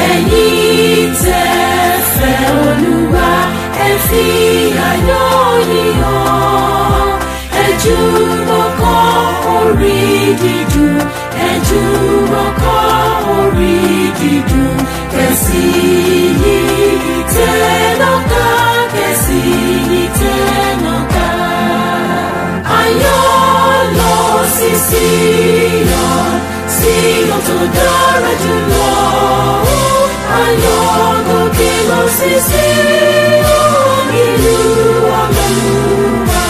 Ẹ̀yin tẹ́ fẹ́ Olúwa, ẹ fi ayọ̀ yìn hàn. Ẹ jùmọ̀ kọ orin dídùn, ẹ jùmọ̀ kọ orin dídùn. Kẹ̀sì yìí tẹ́nọ̀ká, kẹ̀sì yìí tẹ́nọ̀ká. Ayọ̀ lọ sí Síónì, Síónì tó dára jùlọ. Ayọ̀ gòkè lọ sí Síónì, ìlú Olúwa.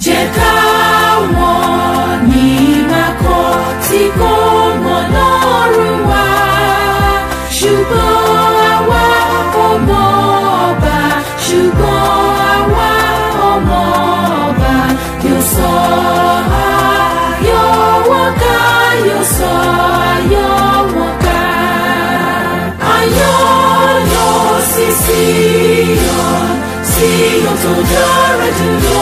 Jẹ́ káwọn ní ìmàkọ́ tí kò mọ̀ lọ́rùn wá, ṣùgbọ́n àwa ọmọ ọba, ṣùgbọ́n àwa ọmọ ọba yóò sọ ayọ̀ wọn ká, yóò sọ ayọ̀ wọn ká. Ayọ̀ lọ sí Síónì, Síónì tó dára jùlọ.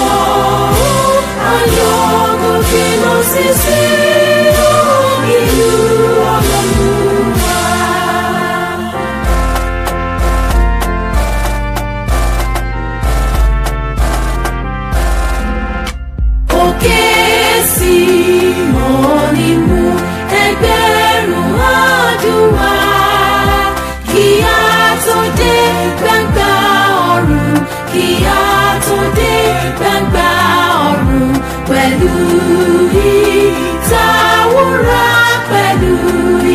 Ayọ̀ gòkè lọ sí Síónì, ìlú Olúwa. Òkè Síónì mú ẹgbẹ̀rún àdúrà, kí a tó dé gbangba ọ̀run, kí a tó dé gbangba ọ̀run. Pẹ̀lú ìtàwùrà, pẹ̀lú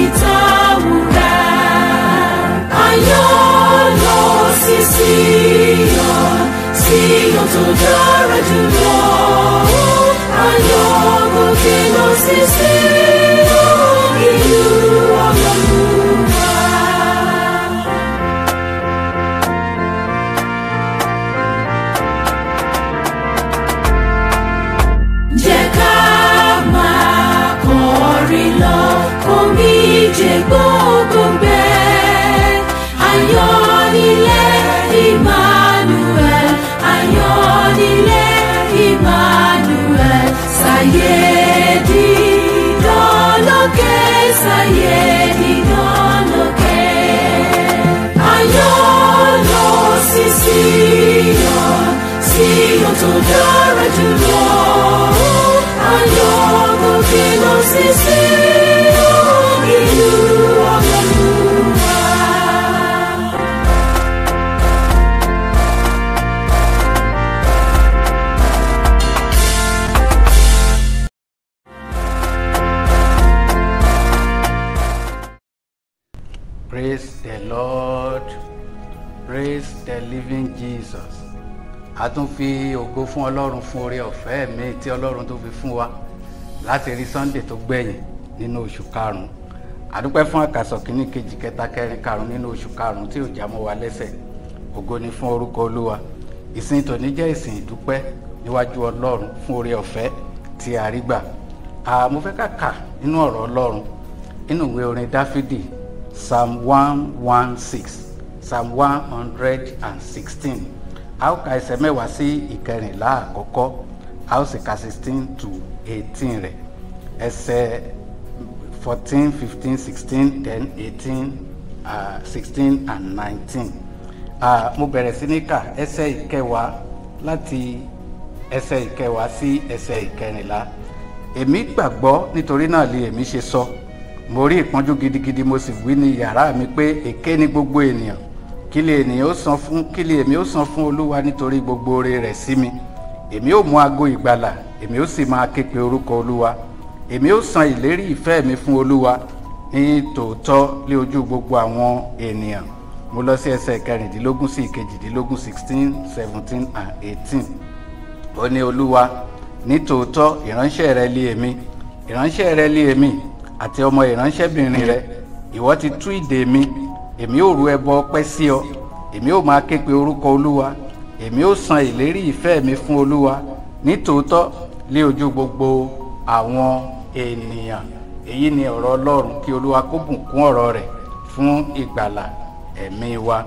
ìtàwùrà. Ayọ̀ lọ sí Síónì, Síónì tó dára jùlọ. Ayọ̀ gòkè lọ sí Síónì, ìlú Olúwa. Jẹ́ ká máa kọrin lọ, omijé gbogbo gbẹ. Ayọ̀ nílé Emmanuel, ayọ̀ nílé Emmanuel. Sáyé dídán lókè, sáyé dídán lókè. Ayọ̀ lọ sí Síónì, Síónì tó dára jùlọ. Ayọ̀ gòkè lọ sí Síónì, ìlú Olúwa. Praise the Lord. Praise the living Jesus. A tún fi ògo fún Ọlọ́run fún oore ọ̀fẹ́ mi tí Ọlọ́run tó fi fún wa láti rí Sunday tó gbẹ̀yìn nínú oṣù karùn-ún. A dúpẹ́ fún àkàsọ̀ kìíní kejì kẹta kẹrin karùn-ún nínú oṣù karùn-ún tí ò já mọ́ wa lẹ́sẹ̀. Ògo ni fún orúkọ Olúwa. Ìsìn tòní jẹ́ ìsìn ìdúpẹ́ níwájú Ọlọ́run fún oore ọ̀fẹ́ tí a rí gbà. Mo fẹ́ ká kà nínú ọ̀rọ̀ Ọlọ́run nínú ìwé orin Dáfídì Psalm 116, Psalm 116. A ó ka ẹsẹ̀ mẹ́wàá sí ìkẹrìnlá àkọ́kọ́, a ó sì ka 16 to 18 rẹ̀. Ẹsẹ̀ 14, 15, 16, then 18, 16 and 19. Mo bẹ̀rẹ̀ sí ní kà ẹsẹ̀ ìkẹwàá láti ẹsẹ̀ ìkẹwàá sí ẹsẹ̀ ìkẹrìnlá. Èmi gbàgbọ́, nítorí náà lè èmi ṣe sọ. Mo rí ìpọ́njú gidigidi, mo sì wí ní yàrá mi pé èké ni gbogbo ènìyàn. Kí lè èmi ó san fún Olúwa nítorí gbogbo oore rẹ̀ sí mi. Èmi ó mú ago ìgbàlà, èmi ó sì máa ké pe orúkọ Olúwa. Èmi ó san ìlérí ìfẹ́ mi fún Olúwa ní tòótọ́ lé ojú gbogbo àwọn ènìyàn. Mo lọ sí ẹsẹ̀ kẹrìndínlógún sí ìkejìdínlógún 16, 17 and 18. Ó ní Olúwa, ní tòótọ́ ìránṣẹ́ rẹ lé èmi, ìránṣẹ́ rẹ lé èmi àti ọmọ ìránṣẹ́bìnrin rẹ. Ìwọ ti tú ìdè mi, èmi ó rú ẹbọ ọpẹ́ sí ọ. Èmi ó máa ké pe orúkọ Olúwa. Èmi ó san ìlérí ìfẹ́ mi fún Olúwa ní tòótọ́ lé ojú gbogbo àwọn ènìyàn. èyí ni ọ̀rọ̀ Ọlọ́run. Kí Olúwa kó bùkún ọ̀rọ̀ rẹ̀ fún ìgbàlà ẹ̀mí wa.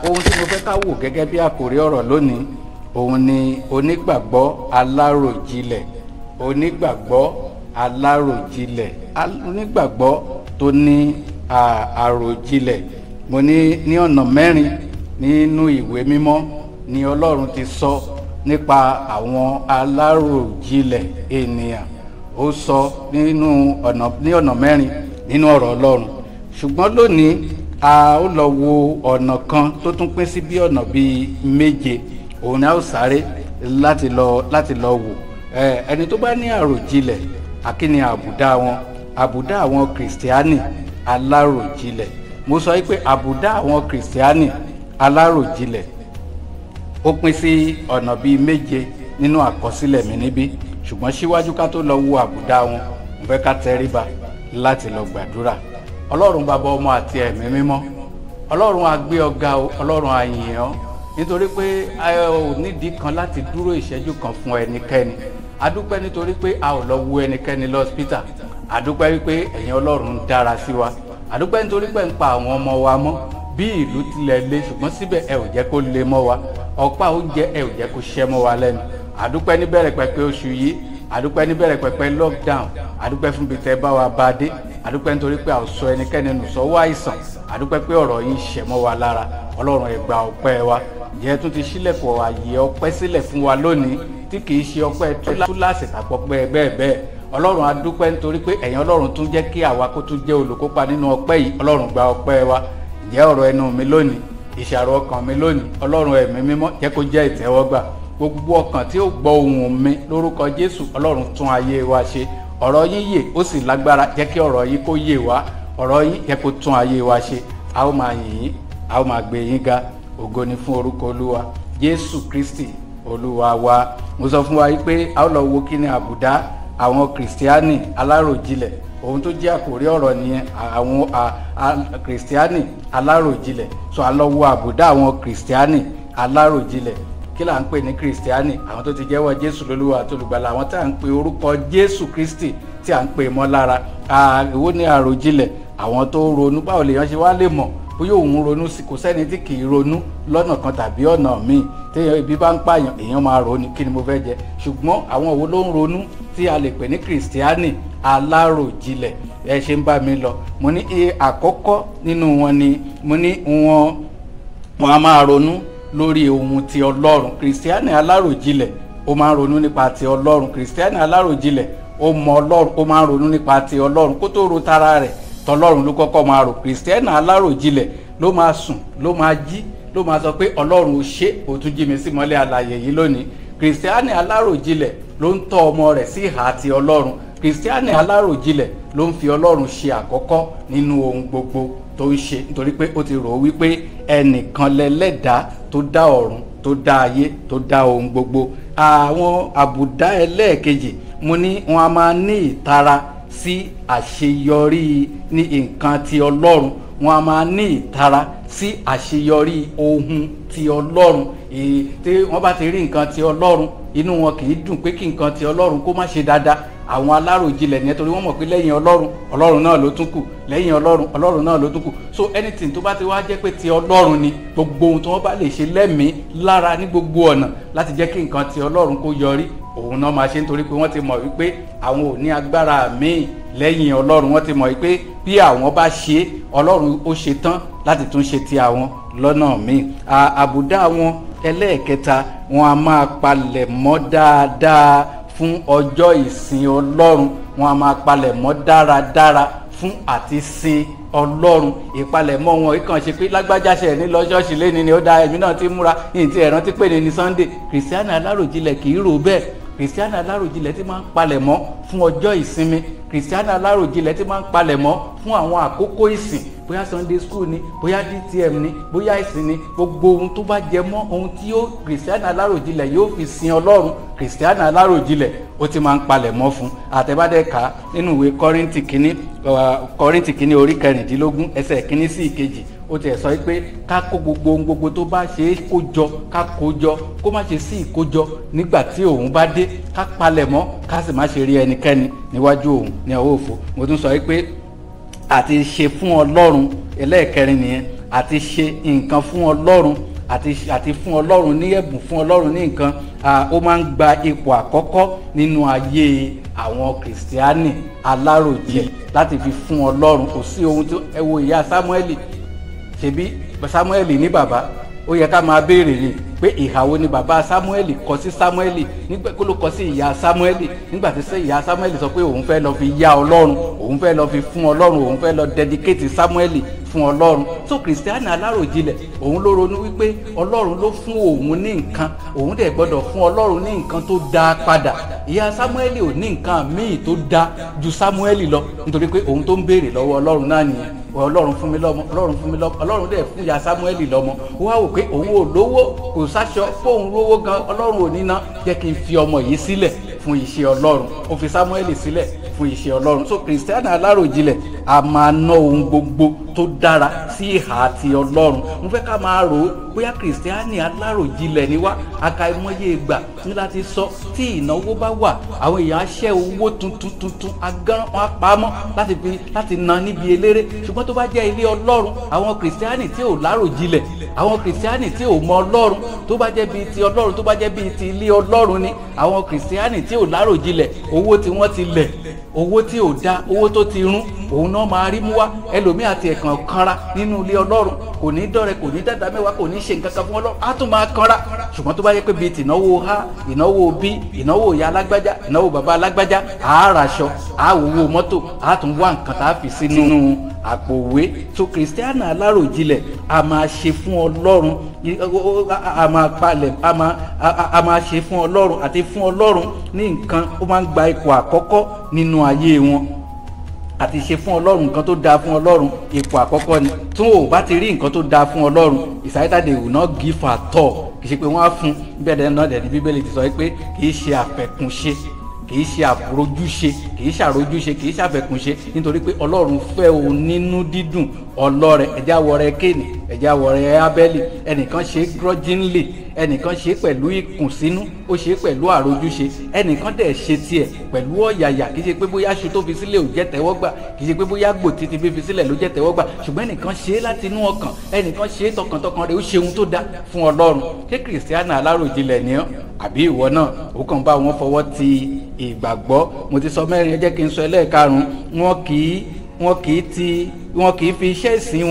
Ohun tí mo fẹ́ ká wò gẹ́gẹ́ bí àkòrí ọ̀rọ̀ lónìí, òun ni onígbàgbọ́ aláròjinlẹ̀. Onígbàgbọ́ aláròjinlẹ̀, onígbàgbọ́ tó ní àròjinlẹ̀. Mo ní ọ̀nà mẹ́rin nínú ìwé mímọ́ ni Ọlọ́run ti sọ nípa àwọn aláròjinlẹ̀ ènìyàn. Ó sọ ní ọ̀nà mẹ́rin nínú ọ̀rọ̀ Ọlọ́run. Ṣùgbọ́n lónìí a ó lọ wo ọ̀nà kan tó tún pín sí bí ọ̀nà bíi méje. Òun ni a ó sáré láti lọ wò. Ẹni tó bá ní àròjinlẹ̀, àkíni àbùdá wọn. Àbùdá àwọn kìrìsìtíánì aláròjinlẹ̀. Mo sọ pé àbùdá àwọn kìrìsìtíánì aláròjinlẹ̀ ó pín sí ọ̀nà bíi méje nínú àkọsílẹ̀ mi níbí. Ṣùgbọ́n síwájú ká tó lọ wo àbùdá wọn, mo fẹ́ ká tẹríba láti lọ gbàdúrà. Ọlọ́run bàbá, ọmọ àti ẹ̀mí mímọ́, Ọlọ́run a gbé ọ̀gá o, Ọlọ́run a yìn ọ́, nítorí pé a ò nídìí kan láti dúró ìṣẹ́jú kan fún ẹnikẹ́ni. A dúpẹ́ nítorí pé a ò lọ wo ẹnikẹ́ni lọ́sítà. A dúpẹ́ wípé ẹ̀yin Ọlọ́run ń dára sí wa. A dúpẹ́ nítorí pé ń pa àwọn ọmọ wa mọ́ bí ìlú tilẹ̀ le, ṣùgbọ́n síbẹ̀ ẹ ò jẹ́ kó le mọ́ wa. Ọ̀pá oúnjẹ ẹ ò jẹ́ kó ṣẹ́ mọ́ wa lẹ́nu. A dúpẹ́ níbẹ̀rẹ̀ pẹpẹ oṣù yìí, a dúpẹ́ níbẹ̀rẹ̀ pẹpẹ lockdown, a dúpẹ́ fún bí tẹ́ bá wa bá dé, a dúpẹ́ nítorí pé a ò sọ ẹnikẹ́ni nù sọ́wọ́ àìsàn, a dúpẹ́ pé ọ̀rọ̀ yìí ṣẹ́ mọ́ wa lára. Ọlọ́run ẹ gba ọpẹ́ wa. Ǹjẹ́ tún ti ṣílẹ̀kùn ààyè ọpẹ́ sílẹ̀ fún wa lónìí tí kì í ṣe ọpẹ́ túláàsì tàpọ̀pẹ́ bẹ́ẹ̀. Ọlọ́run a dúpẹ́ nítorí pé ẹ̀yin Ọlọ́run tún jẹ́ kí àwa kó tún jẹ́ olùkópa nínú ọpẹ́ yìí. Ọlọ́run gba ọpẹ́ wa. Ǹjẹ́ ọ̀rọ̀ ẹnu mi lónìí, ìṣàrò ọkàn mi lónìí, Ọlọ́run ẹ̀mí mímọ́ jẹ́ kó jẹ́ ìtẹ́wọ́gbà. Gbogbo ọkàn tí ó gbọ́ ohùn mi lórúkọ Jésù, Ọlọ́run tún ayé wa ṣe. Ọ̀rọ̀ yín yè ó sì lágbára, jẹ́ kí ọ̀rọ̀ yín kó yè wá. Ọ̀rọ̀ yín jẹ́ kó tún ayé wa ṣe. A ó máa yìn yín, a ó máa gbé yín ga. Ògo ni fún orúkọ Olúwa Jésù Kristi Olúwa wa. Mo sọ fún wa pé a ó lọ wo kí ni àbùdá àwọn kìrìsìtíánì aláròjinlẹ̀. Ohun tó jẹ́ àkòrí ọ̀rọ̀ nìyẹn, àwọn kìrìsìtíánì aláròjinlẹ̀. So a lọ wo àbùdá àwọn kìrìsìtíánì aláròjinlẹ̀. Kí là ń pè ní kìrìsìtíánì? Àwọn tó ti jẹ́wọ́ Jésù lólúwa àti olùgbàlà, àwọn tí à ń pe orúkọ Jésù Kristi tí à ń pè mọ́ lára. Èwo ni àròjinlẹ̀? Àwọn tó ronú. Báwo lèèyàn ṣe wá lè mọ̀ bóyá òun ronú sí? Kò sẹ́ni tí kì í ronú lọ́nà kan tàbí ọ̀nà míì. Téèyàn ibi bá ń pààyàn, èèyàn máa ronú kí ni mo fẹ́ jẹ. Ṣùgbọ́n àwọn wo ló ń ronú tí a lè pè ní kìrìsìtíánì aláròjinlẹ̀? Ẹ ṣe ń bá mi lọ. Mo ní àkọ́kọ́ nínú wọn ni mo ní wọn a máa ronú lórí ohun ti Ọlọ́run. Kìrìsìtíánì aláròjinlẹ̀ ó máa ń ronú nípa ti Ọlọ́run. Kìrìsìtíánì aláròjinlẹ̀ ó mọ Ọlọ́run, ó máa ń ronú nípa ti Ọlọ́run kó tó ro tara rẹ̀. Tọlọ́run ló kọ́kọ́ máa rò. Kìrìsìtíánì aláròjinlẹ̀ ló máa sùn, ló máa jí, ló máa sọ pé Ọlọ́run ó ṣe, ó tún jí mi sí mọ́lẹ̀ alààyè yìí lónìí. Kìrìsìtíánì aláròjinlẹ̀ ló ń tọ́ ọmọ rẹ̀ sí ìhà ti Ọlọ́run. Kìrìsìtíánì aláròjinlẹ̀ ló ń fi Ọlọ́run ṣe àkọ́kọ́ nínú ohun gbogbo tó ń ṣe, nítorí pé ó ti rò ó wípé ẹnìkan lẹlẹ́dàá tó dá ọ̀run, tó dá ayé, tó dá ohun gbogbo. Àwọn àbùdá ẹlẹ́ẹ̀kejì, mo ní wọn a máa ní ìtara sí àṣeyọrí ní nǹkan ti Ọlọ́run. Wọn a máa ní ìtara sí àṣeyọrí ohun ti Ọlọ́run. Tí wọ́n bá ti rí nǹkan ti Ọlọ́run, inú wọn kì í dùn pé kí nǹkan ti Ọlọ́run kó má ṣe dáadáa. Àwọn aláròjinlẹ̀ ni, torí wọ́n mọ̀ pé lẹ́yìn Ọlọ́run, Ọlọ́run náà ló tún kù, lẹ́yìn Ọlọ́run, Ọlọ́run náà ló tún kù. So anything tó bá ti wá jẹ́ pé ti Ọlọ́run ni, gbogbo ohun tí wọ́n bá lè ṣe lẹ́mìí lára ní gbogbo ọ̀nà láti jẹ́ kí nǹkan ti Ọlọ́run kó yọrí, òun náà máa ṣe, nítorí pé wọ́n ti mọ̀ wípé àwọn ò ní agbára míì lẹ́yìn Ọlọ́run. Wọ́n ti mọ̀ wípé bí àwọn bá ṣe, Ọlọ́run ó ṣe tán láti tún ṣe ti àwọn lọ́nà míì. Àbùdá wọn ẹlẹ́ẹ̀kẹta, wọn a máa palẹ̀ mọ́ dáadáa fún ọjọ́ ìsìn Ọlọ́run. Wọn a máa palẹ̀ mọ́ dáradára fún àti sin Ọlọ́run. Ìpalẹ̀mọ́ wọn kàn ṣe pé lágbájáṣẹ́ ní lọ ṣọ́ọ̀ṣì lẹ́ni ni ó dá ẹ̀mí náà ti múra ní ti ẹ̀rántí pé ní Sunday. Kìrìsìtíánì aláròjinlẹ̀ kì í rò bẹ́ẹ̀. Kìrìsìtíánì aláròjinlẹ̀ ti máa ń palẹ̀mọ́ fún ọjọ́ ìsinmi. Kìrìsìtíánì aláròjinlẹ̀ ti máa ń palẹ̀mọ́ fún àwọn àkókò ìsìn, bóyá Sunday school ni, bóyá DTM ni, bóyá ìsìn ni, gbogbo ohun tó bá jẹ mọ́ ohun tí kìrìsìtíánì aláròjinlẹ̀ yóò fi sin Ọlọ́run. Kìrìsìtíánì aláròjinlẹ̀ ó ti máa ń palẹ̀mọ́ fún. Àtẹ̀bádẹ́ka nínú ìwé Kọ́ríńtì kínní orí 16 ẹsẹ̀ kínní sí ìkejì, ó tiẹ̀ sọ pé ká kó gbogbo ohun gbogbo tó bá ṣe é kó jọ ká kó jọ, kó má ṣe sí ìkójọ nígbà tí òun bá dé, ká palẹ̀ mọ́ ká sì má ṣe rí ẹnikẹ́ni níwájú òun ní ọwọ́ òfo. mo tún sọ pé àti ṣe fún Ọlọ́run ẹlẹ́ẹ̀kẹrin nìyẹn, àti ṣe nǹkan fún Ọlọ́run àti fún Ọlọ́run ní ẹ̀bùn, fún Ọlọ́run ní nǹkan, ó máa ń gba ipò àkọ́kọ́ nínú ayé àwọn kìrìsìtíánì aláròjinlẹ̀ láti fi fún Ọlọ́run. kò sí ohun tó ẹ wo ìyá Sámúẹ́lì, ṣebí Sámúẹ́lì ní bàbá, ó yẹ ká máa béèrè ni pé ìhàwó ni bàbá Sámúẹ́lì kọ sí Sámúẹ́lì nígbà kó ló kọ sí ìyá Sámúẹ́lì nígbà tí ìyá Sámúẹ́lì sọ pé òun fẹ́ lọ fi yá Ọlọ́run, òun fẹ́ lọ fi fún Ọlọ́run, òun fẹ́ lọ dedicate Sámúẹ́lì fún Ọlọ́run. so kìrìsìtíánì aláròjinlẹ̀ òun ló ronú wípé Ọlọ́run ló fún òun ní nǹkan, òun dẹ̀ gbọ́dọ̀ fún Ọlọ́run ní nǹkan tó dáa padà. ìyá Sámúẹ́lì ò ní nǹkan míì tó dáa ju Sámúẹ́lì lọ, nítorí pé òun tó ń béèrè lọ́wọ́ Ọlọ́run náà nìyẹn, Ọlọ́run fún mi lọ́mọ, Ọlọ́run fún mi lọ́mọ. Ọlọ́run dẹ̀ fún ìyá Sámúẹ́lì lọ́mọ, ó wá wò pé òun ò lówó, kò sáṣọ, fóun rówó gan, Ọlọ́run ò ní ná, jẹ́ kí n fi ọmọ yìí sílẹ̀ fún iṣẹ́ Ọlọ́run. ó fi Sámúẹ́lì sílẹ̀ fún iṣẹ́ Ọlọ́run. so kìrìsìtíánì aláròjinlẹ̀ a máa ná ohun gbogbo tó dára sí ìhà ti Ọlọ́run. mo fẹ́ ká máa rò ó bóyá kìrìsìtíánì aláròjinlẹ̀ ni wá. àkàìmọye ìgbà ní láti sọ tí ìnáwó bá wà, àwọn èèyàn á ṣẹ́ owó tuntun agán wọn á pamọ́ láti ná níbi eléré. ṣùgbọ́n tó bá jẹ́ ilé Ọlọ́run, àwọn kìrìsìtíánì tí ò láròjinlẹ̀, àwọn kìrìsìtíánì tí ò mọ Ọlọ́run, tó bá jẹ́ bíi ti Ọlọ́run, tó bá jẹ́ bíi ti ilé Ọlọ́run ni, àwọn kìrìsìtíánì tí ò láròjinlẹ̀, owó tí wọ́n ti lẹ̀, owó tí ò da, owó tó ti rún, òun náà máa rí mú wá. ẹlòmíì àti ẹ̀kan kanra nínú ilé Ọlọ́run, kò ní dọ́rẹ, kò ní dàda mẹ́wàá, kò ní ṣe nǹkan kan fún Ọlọ́run, á tún máa kanra. ṣùgbọ́n tó bá yẹ pé bíi tìnáwó ha, ìnáwó bí, ìnáwó ìyá alágbájá, ìnáwó bàbá alágbájá, àá raṣọ, àá wòwò mọ́tò, àá tún wá nǹkan tá a fi sínú àpò òwe. so kìrìsìtíánì aláròjinlẹ̀ a máa ṣe fún Ọlọ́run, a máa palẹ̀, a máa ṣe fún Ọlọ́run àti fún Ọlọ́run ní nǹkan. ó máa ń gba ipò àkọ́kọ́ nínú ayé wọn. àti ṣe fún Ọlọ́run nǹkan tó dáa fún Ọlọ́run ipò àkọ́kọ́ ni. tí wọn ò bá ti rí nǹkan tó dáa fún Ọlọ́run, it's either they will not give at all. kì í ṣe pé wọ́n á fún bẹ́ẹ̀ náà dẹ̀ ní Bíbélì ti sọ pé kì í ṣe àfẹ̀kùnṣe, kì í ṣe àbúrójúṣe, kì í ṣàrójúṣe, kì í ṣàfẹ̀kùnṣe, nítorí pé Ọlọ́run fẹ́ òun nínú dídùn ọlọ́rẹ. ẹ̀já wọrẹ Kéènì, ẹ̀já wọrẹ Ábẹ́lì, ẹnìkan ṣe grudgingly, ẹnìkan ṣe pẹ̀lú ìkùnsínú, ó ṣe pẹ̀lú àrójúṣe, ẹnìkan dẹ̀ ṣe tiẹ̀ pẹ̀lú ọ̀yàyà. kì í ṣe pé bóyá aṣọ tó fi sílẹ̀ ò jẹ́ tẹ́wọ́gbà, kì í ṣe pé bóyá gbòtí ti fi sílẹ̀ ló jẹ́ tẹ́wọ́gbà, ṣùgbọ́n ẹnìkan ṣe láti inú ọkàn, ẹnìkan ṣe tọkàntọkàn rẹ̀, ó ṣe ohun tó dá fún Ọlọ́run. ṣé kìrìsìtíánì aláròjinlẹ̀ ni ọ́? àbí ìwọ náà ó kàn bá wọn fọwọ́ ti ìgbàgbọ́? mo ti sọ mẹ́rin, ẹ jẹ́ kí n sọ ẹlẹ́ẹ̀karùn-ún. wọn kì í fi iṣẹ́ ìsìn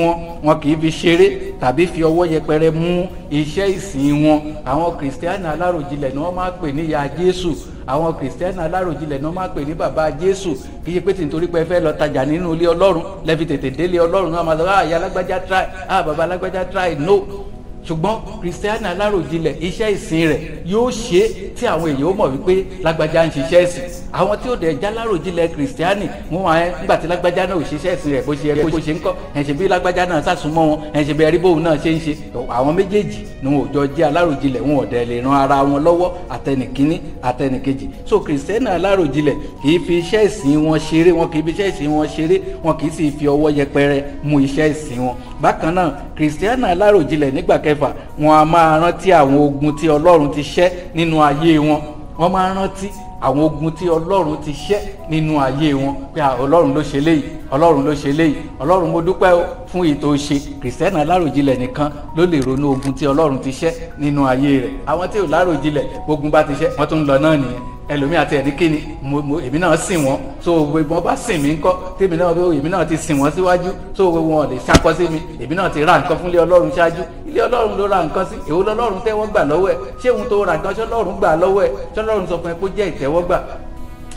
wọn kì í fi ṣeré tàbí fi ọwọ́ yẹpẹrẹ mú iṣẹ́ ìsìn wọn. àwọn kìrìsìtíánì aláròjinlẹ̀ ni wọ́n máa pè ní ìyá Jésù, àwọn kìrìsìtíánì aláròjinlẹ̀ ni wọ́n máa pè ní bàbá Jésù. kì í ṣe pé nítorí pé ẹ fẹ́ lọ tajà nínú ilé Ọlọ́run lẹ́fi tètè délé Ọlọ́run náà máa lọ ìyá alágbájá try, bàbá alágbájá try, no. ṣùgbọ́n kìrìsìtíánì aláròjinlẹ̀ iṣẹ́ ìsìn rẹ̀ yóò ṣe tí àwọn èèyàn ó mọ̀ wípé lágbájá ń ṣiṣẹ́ ìsìn. àwọn tí ó dẹ̀ já láròjinlẹ̀ kìrìsìtíánì wọ́n máa ń nígbà tí lágbájá náà ò ṣiṣẹ́ ìsìn rẹ̀ bó ṣe yẹ kó ṣe ń kọ́, ẹ̀ ṣe bí lágbájá náà sàsúnmọ́ wọn, ẹ̀ ṣe bí ẹrí bóun náà ṣe ń ṣe. àwọn méjèèjì ni wọn ò jọ jẹ́ aláròjinlẹ̀, wọn ò dẹ̀ lè ran ara wọn lọ́wọ́ àtẹnìkíní àtẹnìkejì. so kìrìsìtíánì aláròjinlẹ̀ kì í fi iṣẹ́ ìsìn wọn ṣeré, wọn kì í fi iṣẹ́ ìsìn wọn ṣeré, wọn kì í sì fi ọwọ́ yẹpẹrẹ mú iṣẹ́ ìsìn wọn. bákan náà kìrìsìtíánì aláròjinlẹ̀ nígbà kẹfà, wọn a máa rántí àwọn ogun tí Ọlọ́run ti ṣẹ́ nínú ayé wọn. wọ́n máa rántí àwọn ogun tí Ọlọ́run ti ṣẹ́ nínú ayé wọn, pé Ọlọ́run ló ṣe léyìí, Ọlọ́run ló ṣe léyìí, Ọlọ́run mo dúpẹ́ fún ètò ṣe. kìrìsìtíánì aláròjinlẹ̀ nìkan ló lè ronú ogun tí Ọlọ́run ti ṣẹ́ nínú ayé rẹ̀. àwọn tí ò láròjinlẹ̀ gbógun bá ti ṣẹ́ wọ́n tún lọ náà nìyẹn. ẹlòmíì àti ẹ̀rí kíni èmi náà sìn wọ́n, so wọ́n bá sìn mí ńkọ́, tèmi náà ti sìn wọ́n síwájú, so wọn lè ṣàkọ́ sí mi, èmi náà ti ra nǹkan fún ilé Ọlọ́run ṣáájú. ilé Ọlọ́run ló ra nǹkan sí, èwo lọ́lọ́run tẹ́wọ́ gbà lọ́wọ́ ẹ̀? ṣé òun tó ra nǹkan ṣọ́lọ́run gbà lọ́wọ́ ẹ̀? ṣọ́lọ́run sọ fún ẹ kó jẹ́ ìtẹ́wọ́gbà?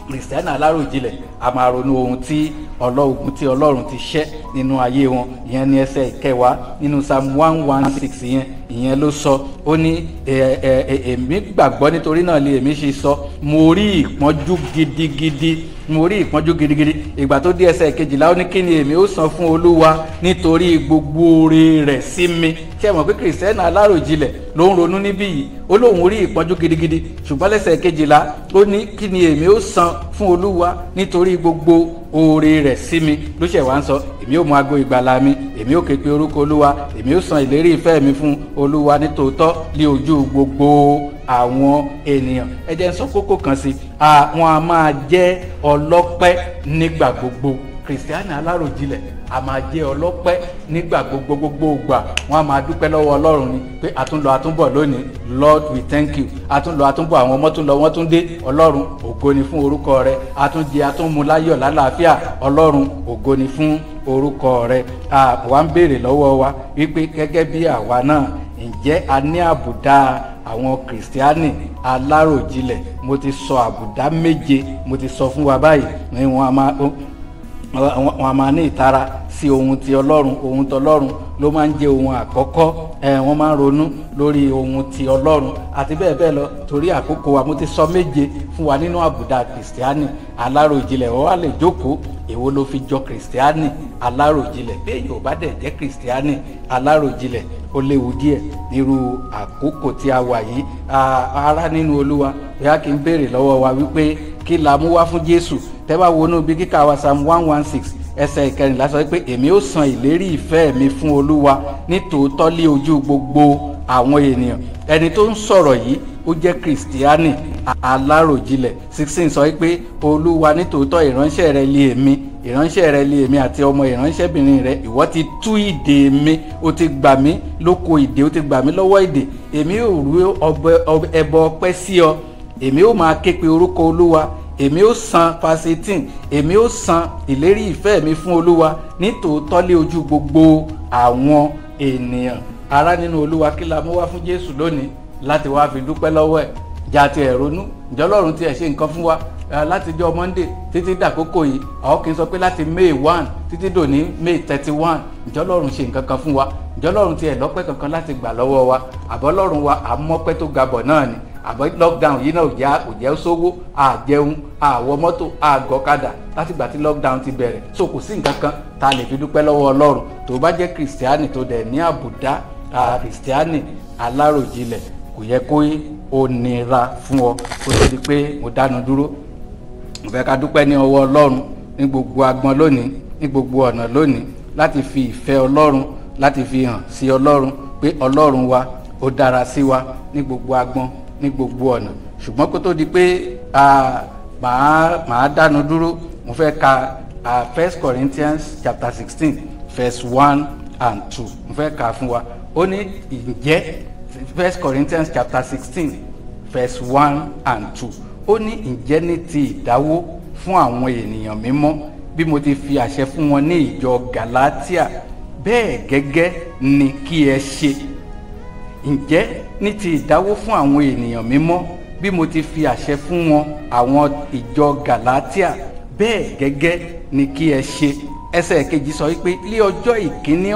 kìrìsìtíánì aláròjinlẹ̀ a máa ronú ohun tí Ọlọ́run ti ṣẹ́ nínú ayé wọn. ìyẹn ní ẹsẹ̀ ìkẹwàá nínú Psalm 116 ìyẹn ló sọ. ó ní èmi gbàgbọ́ nítorí náà lè èmi ṣe sọ, mo rí ìpọ́njú gidigidi, mo rí ìpọ́njú gidigidi. ìgbà tó dé ẹsẹ̀ kejìlá ó ní kí ni èmi ó san fún Olúwa nítorí gbogbo oore rẹ̀ sí mi. ṣé ẹ mọ̀ pé kìrìsìtíánì aláròjinlẹ̀ ló ń ronú níbí yìí? ó lóun rí ìpọ́njú gidigidi, ṣùgbọ́n lẹ́sẹ̀ kejìlá ó ní kí ni èmi ó san fún Olúwa nítorí gbogbo oore rẹ̀ sí mi. Ló ṣẹ̀ wá ń sọ, èmi ó mú ago ìgbàlà mi, èmi ó ké pe orúkọ Olúwa, èmi ó san ìlérí ìfẹ́ mi fún Olúwa nítòótọ́ lé ojú gbogbo àwọn ènìyàn. Ẹ jẹ́ n sọ kókó kan sí, àwọn a máa jẹ́ ọlọ́pẹ́ nígbà gbogbo. Kìrìsìtíánì aláròjinlẹ̀ a máa jẹ́ ọlọ́pẹ́ nígbà gbogbo ìgbà. Wọ́n a máa dúpẹ́ lọ́wọ́ Ọlọ́run ni pé àtúnlọ àtúnbọ̀ lónìí, Lord we thank you. Àtúnlọ àtúnbọ̀, àwọn ọmọ tún lọ wọ́n tún dé, Ọlọ́run ògo ni fún orúkọ rẹ. Àtúnjẹ àtúnmu láyọ̀ lálàáfíà, Ọlọ́run ògo ni fún orúkọ rẹ. Wá ń béèrè lọ́wọ́ wa wípé gẹ́gẹ́ bí àwa náà, ǹjẹ́ a ní àbùdá àwọn kìrìsìtíánì aláròjinlẹ̀? Mo ti sọ àbùdá méje, mo ti sọ fún wa báyìí. Wọ́n a máa ní ìtara sí ohun ti Ọlọ́run. Ohun ti Ọlọ́run ló máa ń jẹ́ ohun àkọ́kọ́. Wọ́n máa ń ronú lórí ohun ti Ọlọ́run àti bẹ́ẹ̀ bẹ́ẹ̀ lọ. Torí àkókò wa, mo ti sọ méje fún wa nínú àbùdá kìrìsìtíánì aláròjinlẹ̀. Wọ́n wá lè jókòó, èwo ló fi jọ kìrìsìtíánì aláròjinlẹ̀? Bí èyí ò bá dẹ̀ jẹ́ kìrìsìtíánì aláròjinlẹ̀, ó léwu díẹ̀ nírú àkókò tí a wà yìí. Ará nínú Olúwa, bóyá kí n béèrè lọ́wọ́ wa wípé kí la mú wá fún Jésù? Tẹ́ bá wọnú bí kíkà wa Psalm 116 ẹsẹ̀ ìkẹrìnlá sọ pé èmi ó san ìlérí ìfẹ́ mi fún Olúwa nítòótọ́ lé ojú gbogbo àwọn ènìyàn. Ẹni tó ń sọ̀rọ̀ yìí ó jẹ́ kìrìsìtíánì aláròjinlẹ̀. 16 sọ pé Olúwa nítòótọ́ ìránṣẹ́ rẹ lé èmi, ìránṣẹ́ rẹ lé èmi àti ọmọ ìránṣẹ́bìnrin rẹ. Ìwọ ti tú ìdè mi, ó ti gbà mí lóko ìdè, ó ti gbà mí lọ́wọ́ ìdè. Èmi ó rú ẹbọ ọpẹ́ sí ọ, èmi ó máa ké pe orúkọ Olúwa. Èmi ó san verse 18, èmi ó san ìlérí ìfẹ́ mi fún Olúwa nítòótọ́ lé ojú gbogbo àwọn ènìyàn. Ará nínú Olúwa, kí la mú wá fún Jésù lónìí láti wá fi dúpẹ́ lọ́wọ́ ẹ̀? Já ti ẹ̀ ronú, ǹjẹ́ Ọlọ́run ti ẹ̀ ṣe nǹkan fún wa láti jọ́ Monday títí dàkókò yìí? Àwọn kì í sọ pé láti May 1 títí dòní May 31. Ǹjẹ́ Ọlọ́run ṣe nǹkan kan fún wa? Ǹjẹ́ Ọlọ́run ti ẹ̀ lọ́pẹ́ kankan láti gbà lọ́wọ́ wa? Àbọ̀ Ọlọ́run wa àmọ́pẹ́ tó gabọ̀ náà ni? Àbọ̀ lockdown yìí náà ò jẹ́ sówó, àjẹun, àwọ mọ́tò, àgọ́kadà láti ìgbà tí lockdown ti bẹ̀rẹ̀. So kò sí nǹkan kan tá a lè fi dúpẹ́ lọ́wọ́ Ọlọ́run. Tó bá jẹ́ kìrìsìtíánì tó dẹ̀ ní àbùdá kìrìsìtíánì aláròjinlẹ̀, kò yẹ kó o nira fún ọ kó tó di pé mo dánu dúró. Mo fẹ́ ká dúpẹ́ ní ọwọ́ Ọlọ́run ní gbogbo agbọn lónìí, ní gbogbo ọ̀nà lónìí, láti fi ìfẹ́ Ọlọ́run láti fi hàn sí Ọlọ́run pé Ọlọ́run wa ó dára sí wa ní gbogbo agbọn, ní gbogbo ọ̀nà. Ṣùgbọ́n kó tó di pé màá dánu dúró, mo fẹ́ ka 1 Corinthians chapter 16 verse 1 and 2. Mo fẹ́ kà fún wa. Ó ní ǹjẹ́ 1 Corinthians chapter 16 verse 1 and 2. Ó ní ǹjẹ́ ní ti ìdáwó fún àwọn ènìyàn mímọ́, bí mo ti fi àṣẹ fún wọn ní ìjọ Galatia, bẹ́ẹ̀ gẹ́gẹ́ ni kí ẹ ṣe. Ǹjẹ́ ní ti ìdáwó fún àwọn ènìyàn mímọ́, bí mo ti fi àṣẹ fún wọn àwọn ìjọ Galatia, bẹ́ẹ̀ gẹ́gẹ́ ni kí ẹ ṣe. Ẹsẹ̀ kejì sọ wípé lé ọjọ́ ìkíní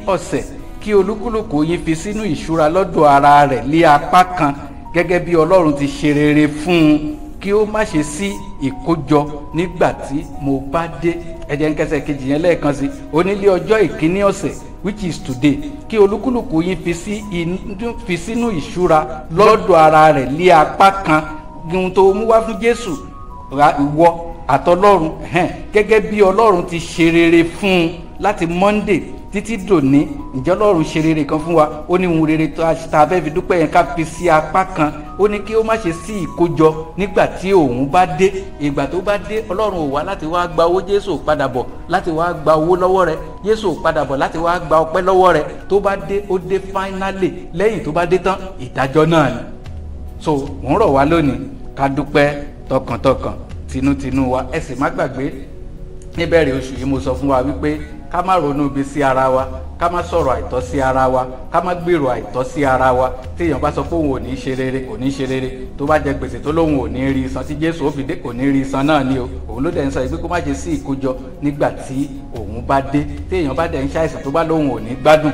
ọ̀sẹ̀ kí olúkúlùkù yín fi sínú ìṣúra lọ́dọ̀ ara rẹ̀ lé apá kan, gẹ́gẹ́ bí Ọlọ́run ti ṣe rere fún un, kí ó má ṣe sí ìkójọ nígbà tí mo bá dé. Ẹ̀jẹ̀ ń kẹsẹ̀ kejì yẹn lẹ́ẹ̀kan sí. Ó ní lé ọjọ́ ìkíní ọ̀sẹ̀, which is today, kí olúkúlùkù yín fi sínú ìṣúra lọ́dọ̀ ara rẹ̀ lé apá kan. Ohun tó mú wá fún Jésù, ìwọ àtọlọ́run, gẹ́gẹ́ bí Ọlọ́run ti ṣe rere fún un láti Monday títí dòní. Ǹjẹ́ Ọlọ́run ṣe rere kan fún wa? Ó ní ohun rere tá a fẹ́ fi dúpẹ́ yẹn ká fi sí apá kan. Ó ní kí ó má ṣe sí ìkójọ nígbà tí òun bá dé. Ìgbà tó bá dé, Ọlọ́run ò wá láti wá gba owó, Jésù ò padà bọ̀ láti wá gba owó lọ́wọ́ rẹ̀, Jésù ò padà bọ̀ láti wá gba ọpẹ́ lọ́wọ́ rẹ̀. Tó bá dé, ó dé finally. Lẹ́yìn tó bá dé tán, ìdájọ́ náà ni. So mò ń rọ̀ wá lónìí ká dúpẹ́ tọkàntọkàn, tinútinú wa. Ẹ sì má gbàgbé, níbẹ̀rẹ̀ oṣù yìí mo sọ fún wa wípé ká má ronú ibi sí ara wa, ká má sọ̀rọ̀ àìtọ́ sí ara wa, ká má gbèrò àìtọ́ sí ara wa. Tí èèyàn bá sọ pé òun ò ní ṣe rere, kò ní ṣe rere. Tó bá jẹ gbèsè tó lóun ò ní rí san, tí Jésù ó fi dé, kò ní rí san náà ni o. Òun ló dẹ̀ ń sọ pé kó má ṣe sí ìkójọ nígbà tí òun bá dé. Tí èèyàn bá dẹ̀ ń ṣàìsàn tó bá lóun ò ní gbádùn,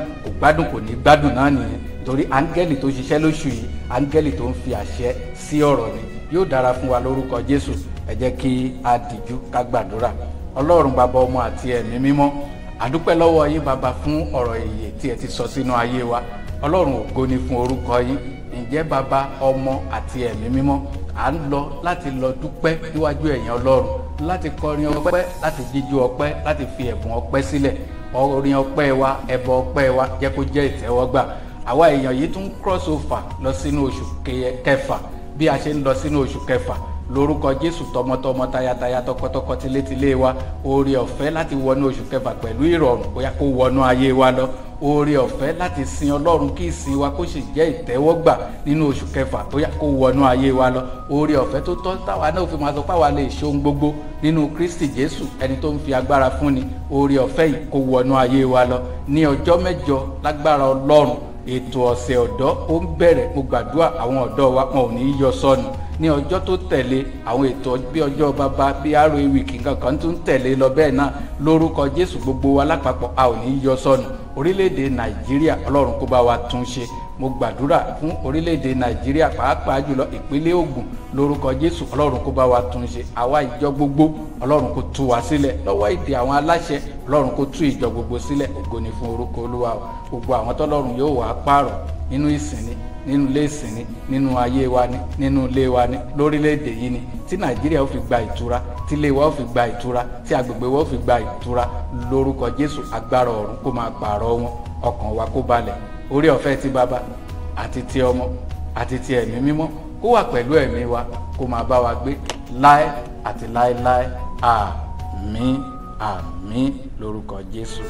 kò ní gbádùn náà nìyẹn. Torí áńgẹ́lì tó ṣiṣẹ́ lóṣù yìí, áńgẹ́lì tó ń fi àṣẹ sí ọ̀rọ̀ ni. Yóò dára fún wa lórúkọ Jésù. Ẹ jẹ́ kí a dìjú ká gbàdúrà. Ọlọ́run, Bàbá, Ọmọ àti Ẹ̀mí Mímọ́, àdúpẹ́ lọ́wọ́ yín Bàbá fún ọ̀rọ̀ ìyè tí ẹ ti sọ sínú ayé wa. Ọlọ́run, ògo ni fún orúkọ yín. Ǹjẹ́ Bàbá, Ọmọ àti Ẹ̀mí Mímọ́, à ń lọ láti lọ dúpẹ́ níwájú ẹ̀yìn Ọlọ́run, láti kọrin ọpẹ́, láti jíjó ọpẹ́, láti fi ẹ̀bùn ọpẹ́ sílẹ̀. Orin ọpẹ́ wa, ẹbọ ọpẹ́ wa jẹ́ kó jẹ́ ìtẹ́wọ́gbà. Àwa èèyàn yìí tún cross over lọ sínú oṣù kẹfà. Bí a ṣe ń lọ sínú oṣù kẹfà, lórúkọ Jésù, tọmọtọmọ, tayataya, tọkọtọkọ, tilétilé wa, oore ọ̀fẹ́ láti wọnú oṣù kẹfà pẹ̀lú ìrọ̀rùn, bóyá kó wọnú ayé wa lọ. Oore ọ̀fẹ́ láti sin Ọlọ́run kí ìsìn wa kó sì jẹ́ ìtẹ́wọ́gbà nínú oṣù kẹfà, bóyá kó wọnú ayé wa lọ. Oore ọ̀fẹ́ tó tọ́ táwa náà fi máa sọ pé àwa lè ṣe ohun gbogbo nínú Kristi Jésù, ẹni tó ń fi agbára fúnni. Oore ọ̀fẹ́ yìí kó wọnú ayé wa lọ. Ní ọjọ́ mẹ́jọ lágbára Ọlọ́run, ètò ọ̀sẹ̀ ọ̀dọ́ ó ń bẹ̀rẹ̀. Mo gbàdúrà àwọn ọ̀dọ́ wa wọn ò ní yọ sọnù. Ní ọjọ́ tó tẹ̀lé, àwọn ètò bí ọjọ́ bàbá, bí ROA week nǹkan tún tẹ̀lé lọ bẹ́ẹ̀ náà. Lórúkọ Jésù, gbogbo wa lápapọ̀ a ò ní yọ sọnù. Orílẹ̀-èdè Nàìjíríà, Ọlọ́run kó bá wa tún ṣe. Mo gbàdúrà fún orílẹ̀-èdè Nàìjíríà, pàápàá jùlọ ìpínlẹ̀ Ògùn. Lórúkọ Jésù, Ọlọ́run kó bá wa tún ṣe. Àwa ìjọ gbogbo, Ọlọ́run kó tú wa sílẹ̀ lọ́wọ́ ìdè àwọn aláṣẹ. Ọlọ́run kó tú ìjọ gbogbo sílẹ̀. Ògo ni fún orúkọ Olúwa. Gbogbo àwọn tọ́lọ́run yóò wá pààrọ̀ nínú ìsìn ni, nínú ilé ìsìn ni, nínú ayé wa ni, nínú ilé wa ni, lórílẹ̀-èdè yìí ni, tí Nàìjíríà ó fi gba ìtura, tí ilé wa ó fi gba ìtura, tí agbègbè wa ó fi gba ìtura. Lórúkọ Jésù, agbára ọ̀run kó máa pààrọ̀ wọn, ọkàn wa kó balẹ̀. Oore ọ̀fẹ́ ti Baba àti ti Ọmọ àti ti Ẹ̀mí Mímọ́ kó wà pẹ̀lú ẹ̀mí wa, kó máa bá wa gbé láé àti láéláé. Àmín, àmín, lórúkọ Jésù.